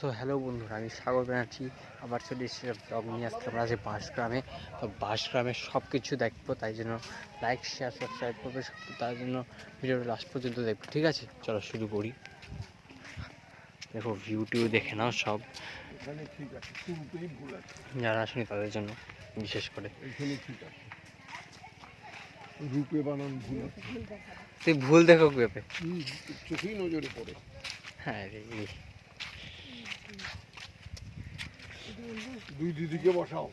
So hello বন্ধুরা, আমি সাগর ব্যানার্জি আবার চলে এসেছি ব্লগ নিয়ে আসতে আমরা যে বাঁশগ্রামে। তো বাঁশগ্রামে সব কিছু দেখবো, তাই জন্য লাইক শেয়ার সাবস্ক্রাইব করবে সব, তার জন্য ভিডিওটা লাস্ট পর্যন্ত দেখবো। ঠিক আছে, চলো শুরু করি। দেখো ভিউটিউ দেখে নাও সব, যারা আসেনি তাদের জন্য বিশেষ করে। রূপে বানান ভুল, তুই ভুল দেখো পেপে, চোখেই নজরে পড়ে। হ্যাঁ রে, দুই দিদিকে বসাও।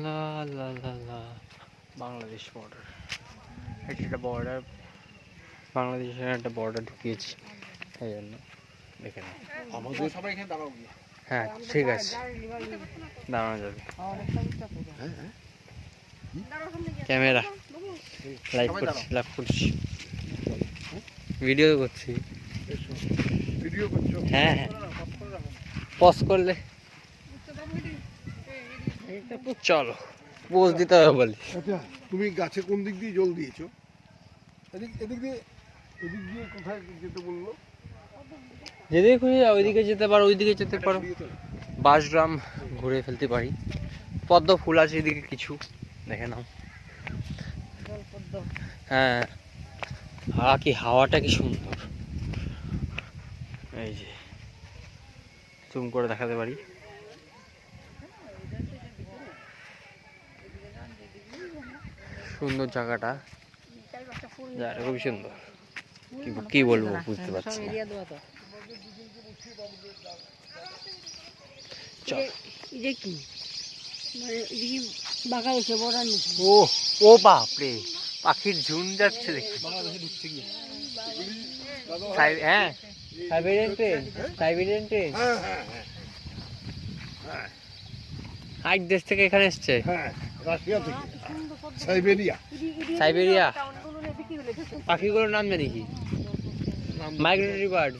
লা লা লা লা বাংলাদেশ বর্ডার, এটা একটা বর্ডার, বাংলাদেশের একটা বর্ডার ঢুকিয়েছি, তাই জন্য দেখে নাও। আমাদের সবাই এখানে দাঁড়াও গিয়ে। হ্যাঁ ঠিক আছে, দাঁড়ানো যাবে। ক্যামেরা লাইভ করছি, ভিডিও করছি। ভিডিও করছো? হ্যাঁ হ্যাঁ, পজ করলে চলো পোজ দিতে হবে বলি। আচ্ছা, তুমি গাছে কোন দিক দিয়ে জল দিয়েছো? এদিক দিয়ে কোথায় যেতে বললো? যেদিকে খুশি ওইদিকে যেতে পারো, ওইদিকে যেতে পারো, বাঁশগ্রাম ঘুরে ফেলতে পারি। পদ্ম ফুল আছে এদিকে কিছু, দেখে নাও। হ্যাঁ, আর কি হাওয়াটা কি সুন্দর, এই যে জুম করে দেখাতে পারি। সুন্দর জায়গাটা, জায়গাটা খুবই সুন্দর, কি বলবো বুঝতে পারছি না। ও ও বাপরে, পাখির ঝুন্ড যাচ্ছে দেখি। হ্যাঁ, সাইবেরিয়ান ট্রেন, সাইবেরিয়ান ট্রেন আরেক দেশ থেকে এখানে এসছে। রাশিয়া থেকে, সাইবেরিয়া। সাইবেরিয়া পাখিগুলোর নাম জানি কি? মাইগ্রেটরি বার্ড,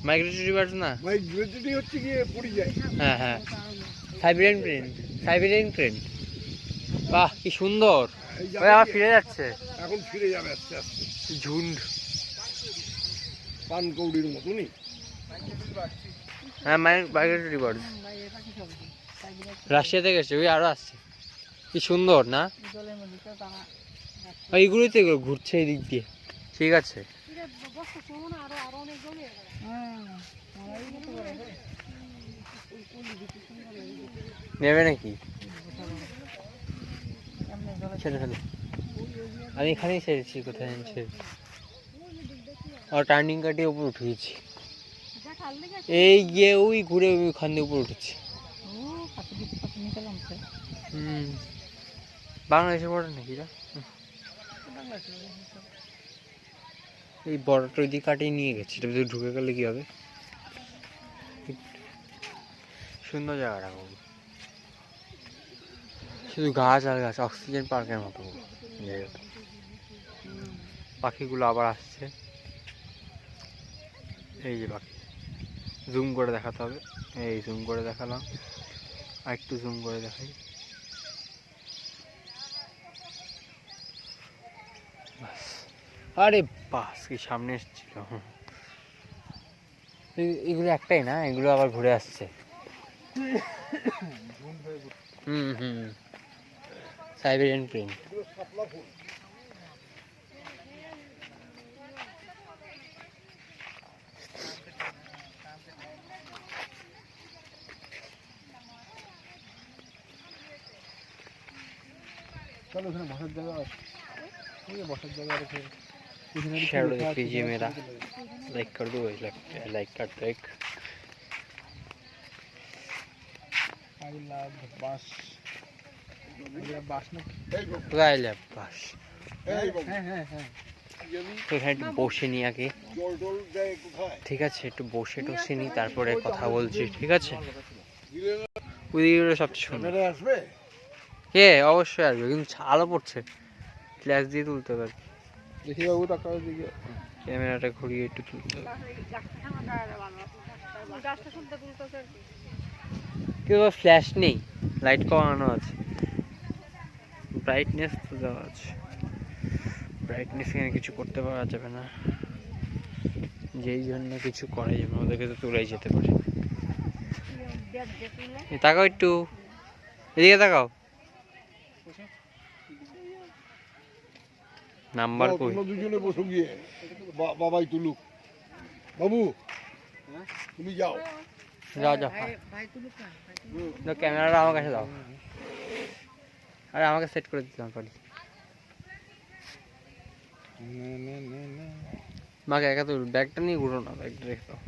মাইগ্রেটরি বার্ড না, মাইগ্রেটরি হচ্ছে গিয়ে পড়ে যায়। হ্যাঁ হ্যাঁ, সাইবেরিয়ান ট্রেন, সাইবেরিয়ান ট্রেন। বাহ কি সুন্দর, ওই আবার ফিরে যাচ্ছে, এখন ফিরে যাবে আস্তে আস্তে। ঝুন্ড পানকৌড়ির মতনই। হ্যাঁ, মাইগ্রেটরি বার্ড রাশিয়া থেকে এসছে, ওই আরো আসছে। কি সুন্দর না, এইগুলোই তো, এগুলো ঘুরছে এই দিক দিয়ে। ঠিক আছে, নেবে নাকি? ছেড়ে ফেলে, আমি এখানেই ছেড়েছি, কোথায় ছেড়েছি, আর টার্নিং কাটিয়ে উপর উঠেছি, এই গিয়ে ওই ঘুরে ওইখান দিয়ে উপর উঠেছি। বাংলাদেশের বর্ডার নাকি এটা? এই বর্ডারটা ওই দিকে কাটিয়ে নিয়ে গেছে, এটা ভিতরে ঢুকে গেলে কি হবে? সুন্দর জায়গাটা, শুধু গাছ আর গাছ, অক্সিজেন পার্কের মতো জায়গাটা। পাখিগুলো আবার আসছে, এই যে পাখি, জুম করে দেখাতে হবে, এই জুম করে দেখালাম, আর একটু জুম করে দেখাই। আরে বাস, কি সামনে এসেছিল। এগুলো একটাই না, এগুলো আবার ঘুরে আসছে। Siberian train. চলো, ওখানে বসার জায়গা আছে, বসার জায়গা আছে। शेयर कीजिए मेरा, लाइक कर दो, लाइक कर दो एक। I love বাস, বাস না, I love বাস। হ্যাঁ হ্যাঁ হ্যাঁ, এখানে একটু বসে নি আগে, ঠিক আছে, একটু বসে টসে নি, তারপরে কথা বলছি, ঠিক আছে। ওইদিকে সবচেয়ে সুন্দর আসবে, কে অবশ্যই আসবে, কিন্তু আলো পড়ছে, ফ্ল্যাশ দিয়ে তুলতে হবে। দেখি বাবু টাকা দিকে, ক্যামেরাটা ঘুরিয়ে একটু তুলতে হবে, কিন্তু ফ্ল্যাশ নেই, লাইট কমানো আছে। ব্রাইটনেস তো দেওয়া আছে, ব্রাইটনেস এখানে কিছু করতে পারা যাবে না, যেই জন্য কিছু করে যাবে ওদেরকে তো তুলেই যেতে পারে। তাকাও একটু, এদিকে তাকাও। নাম্বার কই? তোমরা দুজনে বসো গিয়ে, বাবাই তুলুক। বাবু তুমি যাও। যাও যাও, ক্যামেরাটা আমার কাছে দাও। আরে আমাকে সেট করে দিতে পারি। মাকে একা তুল, ব্যাগটা নিয়ে ঘুরো না, ব্যাগটা রেখে দাও,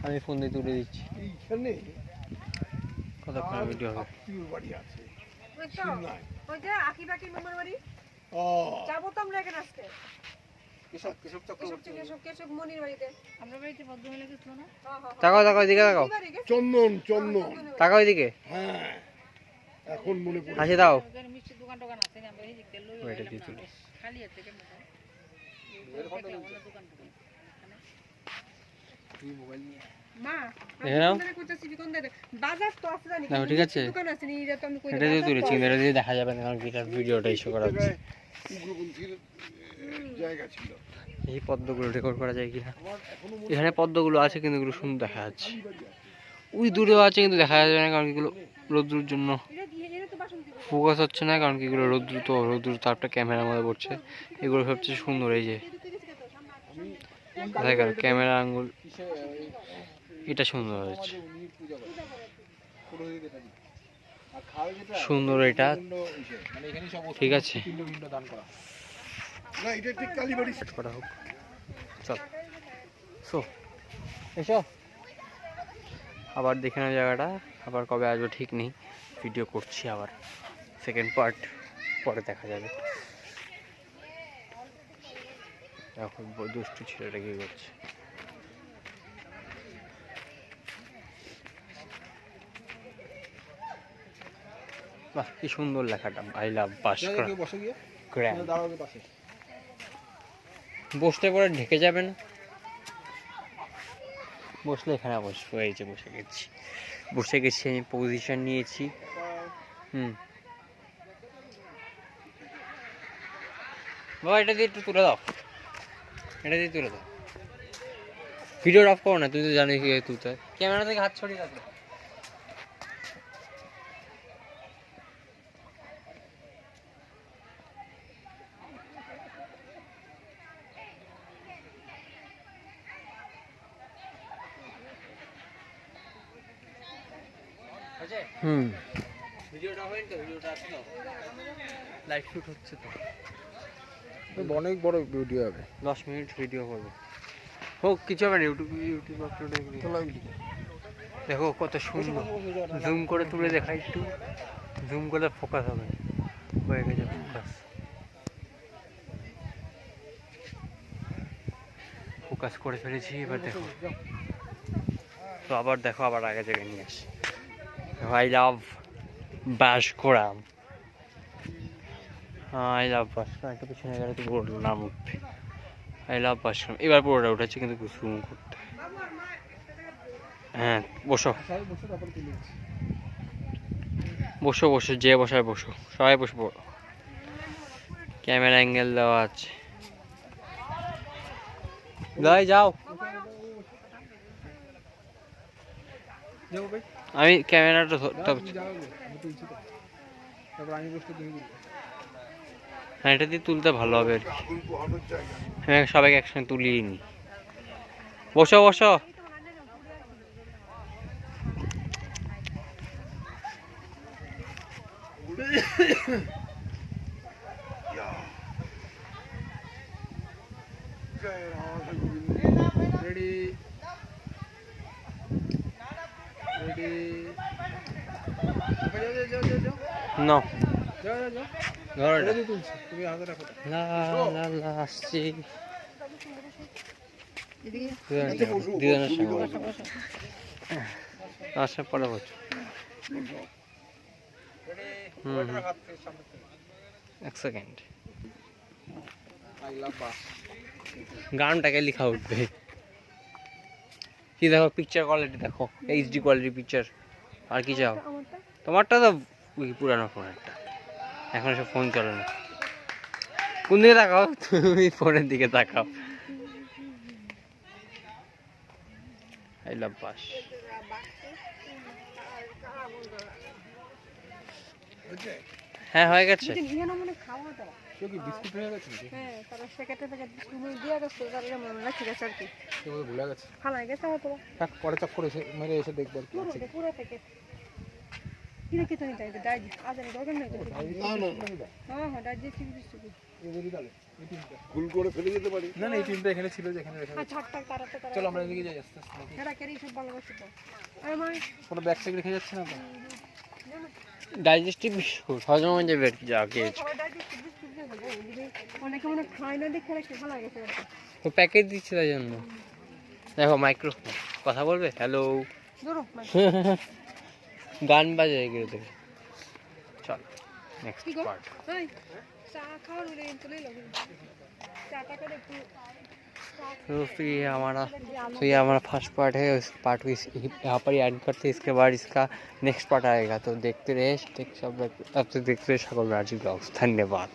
আমি ফোন দিয়ে তুলে দিচ্ছি। এইখানে কতক্ষণ ভিডিও হবে? আত্মীয়র বাড়ি আছে ওই তো, সিমনায়। ওই যে আকি বাকি মামার বাড়ি ও যাবো তো আমরা এখানে আজকে। কেশব কেশব চক্রবর্তী। কেশব মনির বাড়িতে। আমরা বাড়িতে ভদ্রমহিলা গেছিল না? তাকাও তাকাও, এদিকে তাকাও, কি বাড়ি গেছে? চন্দন চন্দন। তাকাও এদিকে, হ্যাঁ এখন মনে পড়ে। হাসি দাও। ওখানে মিষ্টির দোকান টোকান আছে না, আমরা এই দিক দিয়ে লই ওইটা গেলাম দিয়ে না। তুলি। খালি আছে কেমন দোকান টোকান। মা, দেখে নাও। বাজার তো আছে জানি, নাও, ঠিক আছে। দোকান আছে নি, এটা তো আমি কই এটা দিয়ে তুলেছি, এটা দিয়ে দেখা যাবে না কারণ কি এটার ভিডিওটা ইস্যু করা হচ্ছে। উগ্রপন্থীর জায়গা ছিল। এই পদ্মগুলো রেকর্ড করা যায় কিনা? আমার এখনো মনে এখানে পদ্মগুলো আছে কিন্তু এগুলো সুন্দর দেখা যাচ্ছে। বাড়ি আছে। ওই দূরেও আছে কিন্তু দেখা যাবে না কারণ এগুলো রোদ্রুর জন্য এটা দিয়ে এটা তো বাসন্তী দোকান। ফোকাস হচ্ছে না, কারণ কি এগুলো রোদ্রুর তাপটা ক্যামেরার মধ্যে পড়ছে। এগুলো সবচেয়ে সুন্দর, এই যে দেখেন ক্যামেরা আঙ্গুল, এটা সুন্দর হয়েছে, সুন্দর এটা, ঠিক আছে। না এটা ঠিক কালীবাড়ি। সেট করা হোক, চল সো এসো। আবার দেখে নাও জায়গাটা, আবার কবে আসবো ঠিক নেই, ভিডিও করছি আবার, সেকেন্ড পার্ট পরে দেখা যাবে। এখন দুষ্টু ছেলেটা কি করছে? বাহ কি সুন্দর লেখাটা, আই লাভ ভাস্কর গ্র্যান্ড। বসতে পরে ঢেকে যাবে না, বসলে এখানে বসবো। এই যে বসে গেছি আমি, পজিশন নিয়েছি। বাবা এটা দিয়ে একটু তুলে দাও, এটা দিয়ে তুলে দাও। ভিডিও অফ করো না, তুই তো জানিস কি তুলতে হয়। ক্যামেরা থেকে হাত ছড়িয়ে রাখো। ভিডিওটা হয় তো, ভিডিওটা আছে তো, লাইভ শুট হচ্ছে তো, অনেক বড় ভিডিও হবে। 10 মিনিট ভিডিও করবো, হোক কিছু হবে না, ইউটিউব আপলোড। দেখো কত সুন্দর, জুম করে তুলে দেখা, একটু জুম করলে ফোকাস হবে, হয়ে গেছে ফোকাস। ফোকাস করে ফেলেছি, এবার দেখো তো, আবার দেখো, আবার আগে জায়গায় নিয়ে আসি। I love Bhaskaram, I love Bhaskaram. একটা পিছনে গেলে তো পুরো নাম উঠবে, আই লাভ ভাস্করাম। এবার পুরোটা উঠেছে কিন্তু জুম করতে। হ্যাঁ বসো বসো বসো, যে বসায় বসো, সবাই বসবো। ক্যামেরা অ্যাঙ্গেল দেওয়া আছে, দাই যাও। আমি ক্যামেরাটা ধরতে, হ্যাঁ এটা দিয়ে তুলতে ভালো হবে আর কি। হ্যাঁ সবাইকে একসঙ্গে তুলিয়ে নি। বসো বসো, রেডি রেডি। না ধরো এটা তুলছি, তুমি হাতে রাখো। লা লা লা আসছি, এদিকে দুজনের সঙ্গে আসার পরে বলছো। এক সেকেন্ড, গানটাকে লেখা উঠবে কি? দেখো পিকচার কোয়ালিটি দেখো, এইচডি কোয়ালিটি পিকচার। আর কি চাও? তোমারটা তো পুরানো ফোন একটা। এখন সব ফোন চলে না। কোন দিকে তাকাও? তুমি ফোনের দিকে তাকাও। আই লাভ বাস। হ্যাঁ হয়ে গেছে। কিন্তু ইয়ে না মনে খাওয়া দাওয়া। কেউ কি বিস্কুট হয়ে গেছে নাকি? হ্যাঁ, তারা প্যাকেটে প্যাকেট বিস্কুট দিয়ে গেছে, তারা মনে রাখি গেছে আর কি। কেউ বোধহয় ভুলে গেছে। ফালাই গেছে হয়তো। থাক, পরে চক করে মেরে এসে দেখবো আর কি পুরো আছে। পুরো প্যাকেট। কিনে খেতে নিতে হবে, ডাইজ। আজ আমি দরকার নেই তো। না না হ্যাঁ হ্যাঁ, ডাইজ দিয়ে চিপস বিস্কুট। ভুল করে ফেলে যেতে পারি। না না, এই টিমটা এখানে ছিল, যেখানে রেখে আর ছাড়টা তারাতে তারা। চলো আমরা এদিকে যাই আস্তে আস্তে। এরা কেরি সব ভালোবাসে তো। আরে মা, কোনো ব্যাগ স্যাগ রেখে যাচ্ছে না তো? ডাইজেস্টিভ বিস্কুট হজম হয়ে যাবে আর কি যা খেয়েছো। সবাই ডাইজ বিস্কুট দিয়ে দেবো। অনেকে মনে খায় না দেখে রেখে ভালো গেছে আর কি। তো প্যাকেট দিচ্ছে তাই জন্য। দেখো মাইক্রোফোন কথা বলবে, হ্যালো। ধরো গান বাজে এগুলো দেখে। চল নেক্সট কি গো? পার্ট। এই চা খাওয়ার হলে চলে এলো। চাটা করে একটু तो ये हमारा फर्स्ट पार्ट है। उस पार्ट को यहाँ पर ही एंड करते हैं। इसके बाद इसका नेक्स्ट पार्ट आएगा, तो देखते रहे। सब तब तक देखते रहे सकल राजू ब्लॉग्स। धन्यवाद।